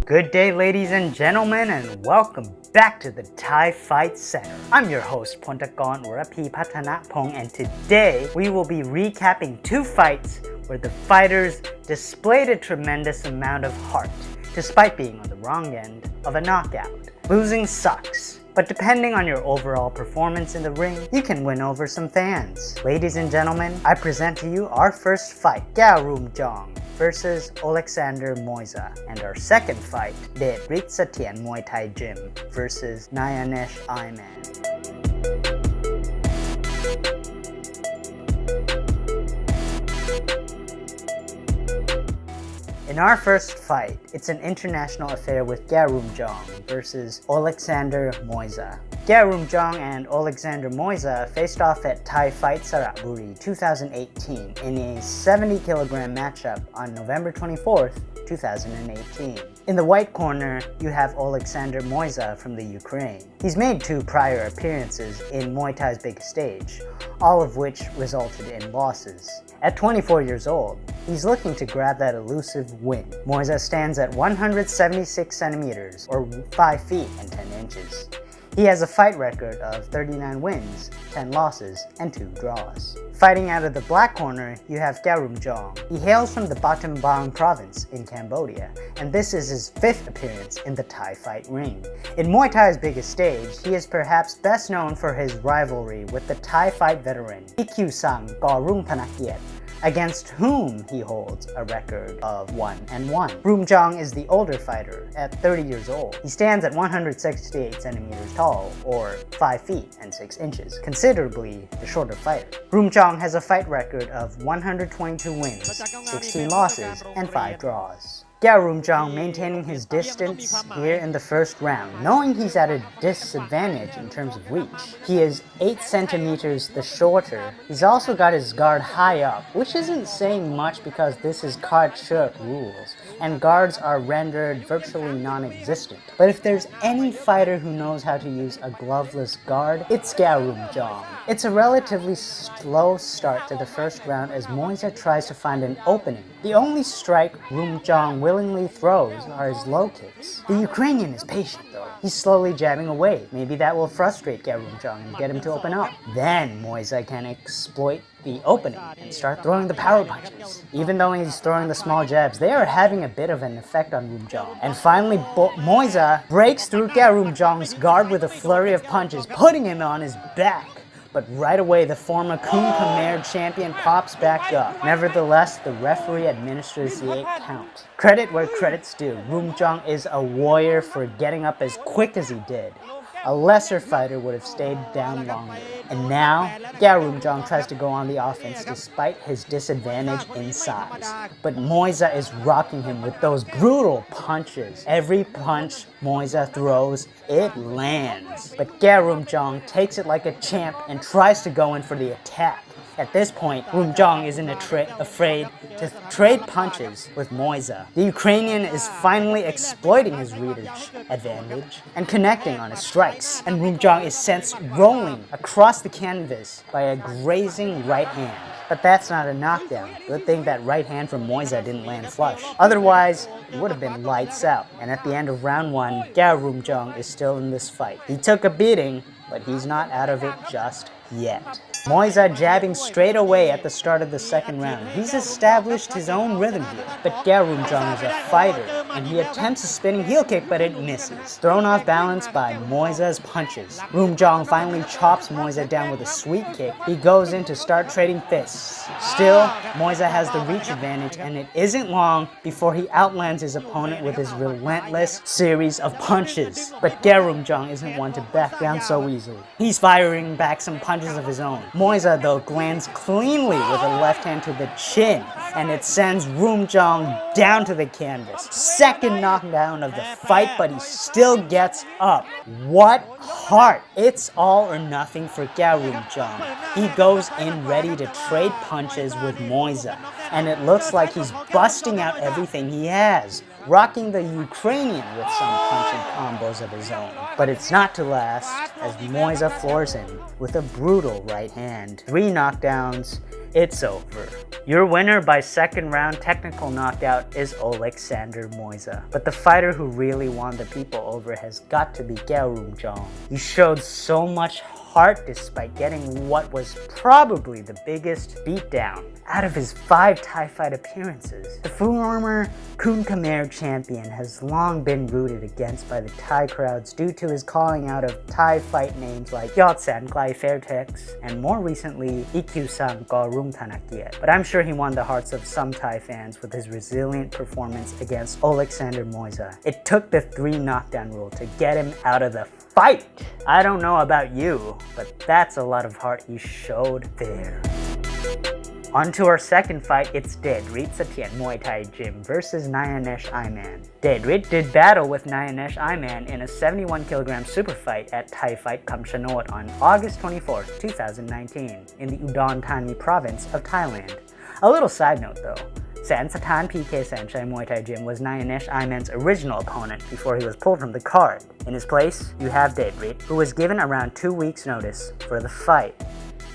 Good day, ladies and gentlemen, and welcome back to the Thai Fight Center. I'm your host, Pontakorn or p.t.t, and today we will be recapping two fights where the fighters displayed a tremendous amount of heart, despite being on the wrong end of a knockout. Losing sucks, but depending on your overall performance in the ring, you can win over some fans. Ladies and gentlemen, I present to you our first fight, Garum versus Alexander Moyza, and our second fight, Deadrit Muay Thai Gym versus Nyanesh Iman. In our first fight, it's an international affair with Garum versus Alexander Moyza. Garum and Alexander Moyza faced off at Thai Fight Saratburi 2018 in a 70-kilogram matchup on November 24th, 2018. In the white corner, you have Alexander Moyza from the Ukraine. He's made 2 prior appearances in Muay Thai's biggest stage, all of which resulted in losses. At 24 years old, he's looking to grab that elusive win. Moyza stands at 176 centimeters or 5 feet and 10 inches. He has a fight record of 39 wins, 10 losses, and 2 draws. Fighting out of the black corner, you have Garum. He hails from the Battambang province in Cambodia, and this is his 5th appearance in the Thai fight ring. In Muay Thai's biggest stage, he is perhaps best known for his rivalry with the Thai fight veteran Garum, against whom he holds a record of 1-1. Garum is the older fighter at 30 years old. He stands at 168 centimeters tall, or 5 feet and 6 inches, considerably the shorter fighter. Garum has a fight record of 122 wins, 16 losses, and 5 draws. Garum maintaining his distance here in the first round, knowing he's at a disadvantage in terms of reach. He is 8 centimeters the shorter. He's also got his guard high up, which isn't saying much because this is Kard-Shirk rules, and guards are rendered virtually non-existent. But if there's any fighter who knows how to use a gloveless guard, it's Garum. It's a relatively slow start to the first round as Moyza tries to find an opening. The only strike Garum willingly throws are his low kicks. The Ukrainian is patient though. He's slowly jabbing away. Maybe that will frustrate Garum and get him to open up. Then Moyza can exploit the opening and start throwing the power punches. Even though he's throwing the small jabs, they are having a bit of an effect on Garum. And finally, Moyza breaks through Garum's guard with a flurry of punches, putting him on his back. But right away, the former Kunh Khmer champion pops back up. Nevertheless, the referee administers the 8 count. Credit where credit's due. Garum is a warrior for getting up as quick as he did. A lesser fighter would have stayed down longer. And now, Garum tries to go on the offense despite his disadvantage in size. But Moyza is rocking him with those brutal punches. Every punch Moyza throws, it lands. But Garum takes it like a champ and tries to go in for the attack. At this point, Garum isn't afraid to trade punches with Moyza. The Ukrainian is finally exploiting his reach advantage and connecting on his strikes, and Garum is sent rolling across the canvas by a grazing right hand. But that's not a knockdown. Good thing that right hand from Moyza didn't land flush. Otherwise, it would have been lights out. And at the end of round 1, Garum is still in this fight. He took a beating, but he's not out of it just yet. Moyza jabbing straight away at the start of the second round. He's established his own rhythm here. But Garum is a fighter, and he attempts a spinning heel kick, but it misses. Thrown off balance by Moyza's punches. Garum finally chops Moyza down with a sweep kick. He goes in to start trading fists. Still, Moyza has the reach advantage, and it isn't long before he outlands his opponent with his relentless series of punches. But Garum isn't one to back down so easily. He's firing back some punches of his own. Moyza, though, lands cleanly with a left hand to the chin, and it sends Garum down to the canvas. Second knockdown of the fight, but he still gets up. What heart! It's all or nothing for Garum. He goes in ready to trade punches with Moyza, and it looks like he's busting out everything he has, rocking the Ukrainian with some punching combos of his own. But it's not to last, as Moyza floors him with a brutal right hand. 3 knockdowns, it's over. Your winner by second round technical knockout is Alexander Moyza. But the fighter who really won the people over has got to be Garum Zhang. He showed so much heart despite getting what was probably the biggest beatdown out of his 5 Thai fight appearances. The former Kun Khmer champion has long been rooted against by the Thai crowds due to his calling out of Thai fight names like Yotsan Klai Fairtex and more recently Ikyusang Garum Thanakiet. But I'm sure he won the hearts of some Thai fans with his resilient performance against Alexander Moyza. It took the 3 knockdown rule to get him out of the fight. I don't know about you, but that's a lot of heart he showed there. On to our second fight, it's Deadrit Muay Thai Gym versus Nyanesh Iman. Deadrit did battle with Nyanesh Iman in a 71kg super fight at Thai Fight Kamchanot on August 24, 2019 in the Udon Thani province of Thailand. A little side note though, Sansatan PK Sanchai Muay Thai Gym was Nyanesh Iman's original opponent before he was pulled from the card. In his place, you have Deadrit, who was given around 2 weeks notice for the fight.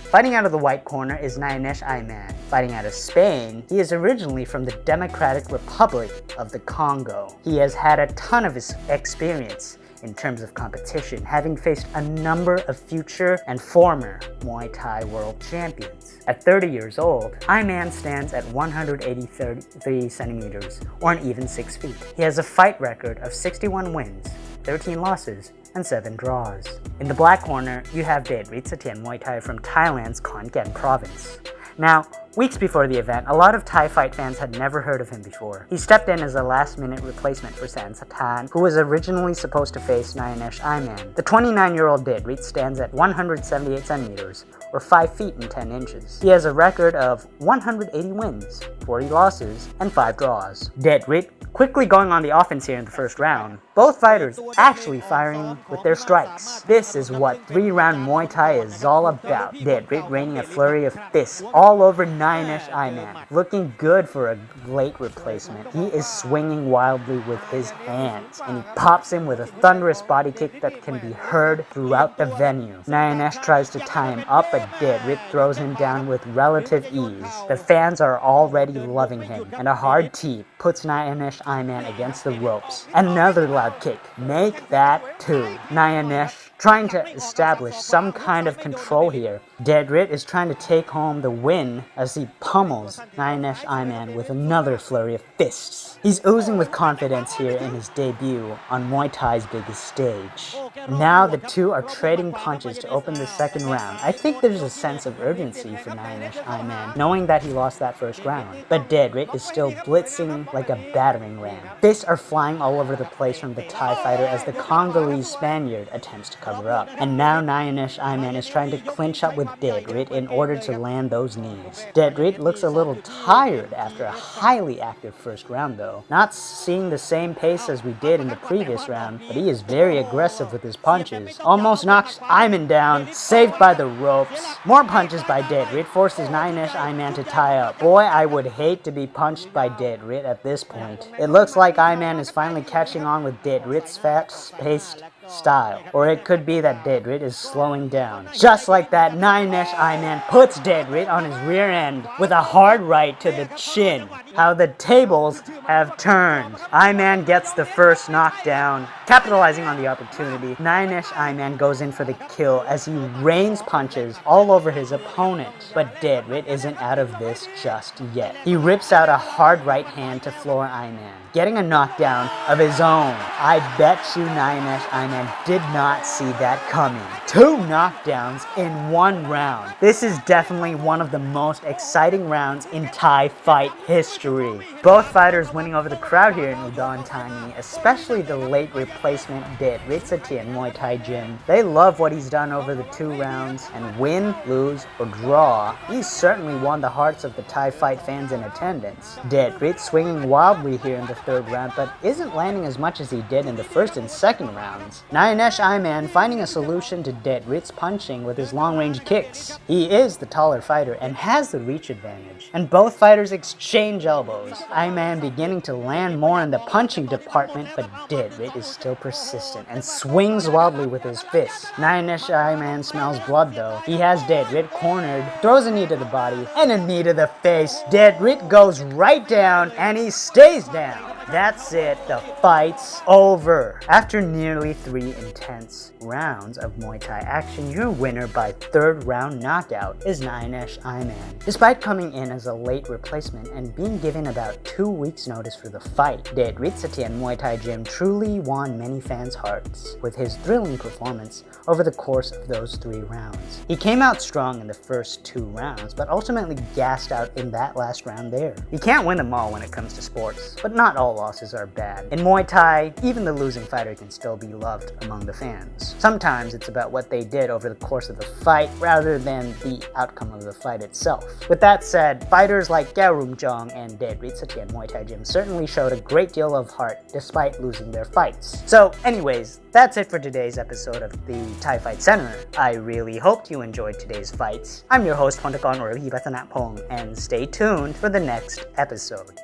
Fighting out of the white corner is Nyanesh Iman. Fighting out of Spain, he is originally from the Democratic Republic of the Congo. He has had a ton of his experience in terms of competition, having faced a number of future and former Muay Thai world champions. At 30 years old, Iman stands at 183 centimeters, or an even 6 feet. He has a fight record of 61 wins, 13 losses, and 7 draws. In the black corner, you have Deadrit Muay Thai from Thailand's Khon Kaen province. Now, weeks before the event, a lot of Thai fight fans had never heard of him before. He stepped in as a last-minute replacement for Sansatan, who was originally supposed to face Nyanesh Iman. The 29-year-old Deadrit stands at 178 centimeters, or 5 feet and 10 inches. He has a record of 180 wins, 40 losses, and 5 draws. Deadrit quickly going on the offense here in the first round. Both fighters actually firing with their strikes. This is what 3-round Muay Thai is all about. Deadrit raining a flurry of fists all over Nyanesh Iman. Looking good for a late replacement. He is swinging wildly with his hands, and he pops him with a thunderous body kick that can be heard throughout the venue. Nyanesh tries to tie him up, but Deadrit throws him down with relative ease. The fans are already loving him, and a hard tee puts Nyanesh Iman against the ropes. Another loud kick. Make that 2. Nyanesh trying to establish some kind of control here. Deadrit is trying to take home the win as he pummels Nyanesh Iman with another flurry of fists. He's oozing with confidence here in his debut on Muay Thai's biggest stage. Now the two are trading punches to open the second round. I think there's a sense of urgency for Nyanesh Iman, knowing that he lost that first round. But Deadrit is still blitzing like a battering ram. Fists are flying all over the place from the Thai fighter as the Congolese Spaniard attempts to cover up. And now Nyanesh Iman is trying to clinch up with Deadrit in order to land those knees. Deadrit looks a little tired after a highly active first round though. Not seeing the same pace as we did in the previous round, but he is very aggressive with his punches. Almost knocks Iman down, saved by the ropes. More punches by Deadrit forces Nyanesh Iman to tie up. Boy, I would hate to be punched by Deadrit at this point. It looks like Iman is finally catching on with Deadrit's fast-paced style. Or it could be that Deadrit is slowing down. Just like that, Nyanesh Iman puts Deadrit on his rear end with a hard right to the chin. How the tables have turned. Iman gets the first knockdown. Capitalizing on the opportunity, Nyanesh Iman goes in for the kill as he rains punches all over his opponent. But Deadrit isn't out of this just yet. He rips out a hard right hand to floor Iman, getting a knockdown of his own. I bet you Nyanesh Iman did not see that coming. 2 knockdowns in 1 round. This is definitely one of the most exciting rounds in Thai fight history. Both fighters winning over the crowd here in Udon Thani, especially the late replacement Deadrit Muay Thai Gym. They love what he's done over the 2 rounds, and win, lose, or draw, he's certainly won the hearts of the Thai fight fans in attendance. Deadrit swinging wildly here in the 3rd round, but isn't landing as much as he did in the 1st and 2nd rounds. Nyanesh Iman finding a solution to Deadrit's punching with his long-range kicks. He is the taller fighter and has the reach advantage, and both fighters exchange elbows, Iman beginning to land more in the punching department, but Deadrit is still persistent and swings wildly with his fists. Nyanesh Iman smells blood though. He has Deadrit cornered, throws a knee to the body, and a knee to the face. Deadrit goes right down, and he stays down. That's it, the fight's over. After nearly 3 intense rounds of Muay Thai action, your winner by 3rd round knockout is Nyanesh Iman. Despite coming in as a late replacement and being given about 2 weeks notice for the fight, Deadrit Muay Thai Gym truly won many fans' hearts with his thrilling performance over the course of those 3 rounds. He came out strong in the first 2 rounds, but ultimately gassed out in that last round there. You can't win them all when it comes to sports, but not all losses are bad. In Muay Thai, even the losing fighter can still be loved among the fans. Sometimes it's about what they did over the course of the fight rather than the outcome of the fight itself. With that said, fighters like Garum, Zhang, and Deadrit Muay Thai Gym certainly showed a great deal of heart despite losing their fights. So anyways, that's it for today's episode of the Thai Fight Center. I really hoped you enjoyed today's fights. I'm your host, Pontakon or Hibatanapong, and stay tuned for the next episode.